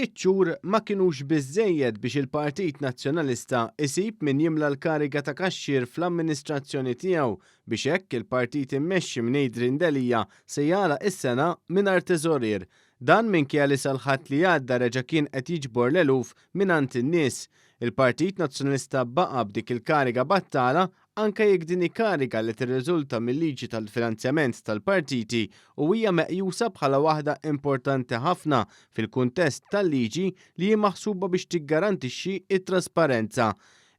3 xhur ma kinux biżżejjed biex il-Partit Nazzjonalista isib min jimla l-kariga ta' kaxxier fl-amministrazzjoni tiegħu biex hekk il-partit immexxi minn Adrian Delija se jagħlaq is-sena mingħajr teżorier. Dan minkejja li sal-ħadd li għadda reġa' kien qed jiġbor l-eluf mingħand in-nies. Il-Partit Nazzjonalista baqa' b'dik il-kariga battala anke jekk din kariga li tirriżulta mill-liġi tal-finanzjament tal-partiti u hija meqjusa bħala waħda importanti ħafna fil-kuntest tal-liġi li hija maħsuba biex tiggarantixxi it-trasparenza.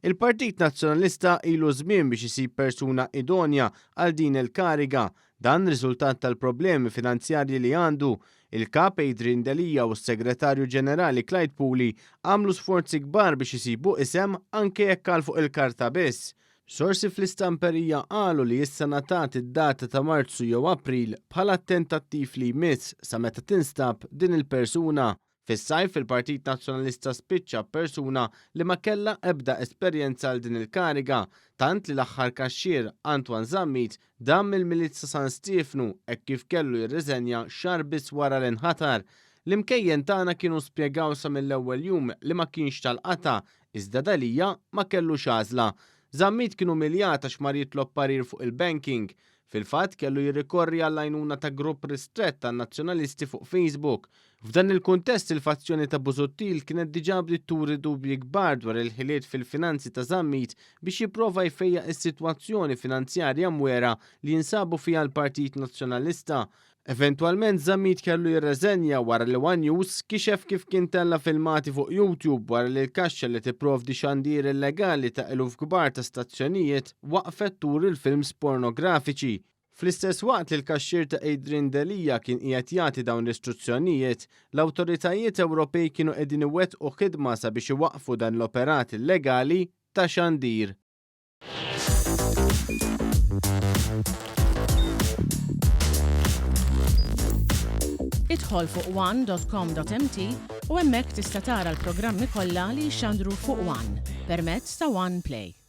Il-Partit Nazzjonalista ilu żmien biex isib persuna idonja għal din il-kariga, dan riżultat tal-problemi finanzjarji li għandu. Il-kap Adrian Delija u s-Segretarju Ġenerali Clyde Pooley għamlu sforzi kbar biex isibu isem anke jekk għal fuq il-karta biss. Sorsi fl-istamperija qalu li issa ngħatat id-data ta' Marzu jew April bħala tentattiv li jmiss sa meta tinstab din il-persuna. Fis-sajf il-Partit Nazzjonalista spiċċa persuna li ma kellha ebda esperjenza għal din il-kariga, tant li l-aħħar kaxxier Antoine Zammit dam il-Milizza San Stefanu hekk kif kellu jirriżenja xahar biss wara l-inħatar. L-imkejjen tagħna kienu spjegaw sa mill-ewwel jum li ma kienx tal-qata, iżda Delija ma kellux għażla. Zammit kienu umiljat għax mar jitlob parir fuq il-banking. Fil-fatt kellu jirrikorri għall-għajnuna ta' grupp ristrett tan-nazzjonalisti fuq Facebook. F'dan il-kuntest il-fazzjoni ta' Busuttil kienet diġà bdiet turi dubji kbar dwar il-ħiliet fil-finanzi ta' Zammit biex jipprova jfejjaq is-sitwazzjoni finanzjarja mwera li jinsabu fiha l-Partit Nazzjonalista. Eventwalment Zammit kellu jirreżenja wara li One News kixef kif kien tella filmati fuq YouTube wara li l-kaxxa li tipprovdi xandir illegali ta' eluf kbar ta' stazzjonijiet waqfet tur il-films pornografiċi. Fl-istess waqt li l-kaxxier ta' Adrian Delija kien qiegħed jagħti dawn l-istruzzjonijiet, l-awtoritajiet Ewropej kienu qegħdin iwettqu ħidma sabiex iwaqqfu dan l-operat illegali ta' xandir. Idħol fuq one.com.mt u hemmhekk tista' tara l-programmi kollha li jxandru fuq One permezz ta' One Play.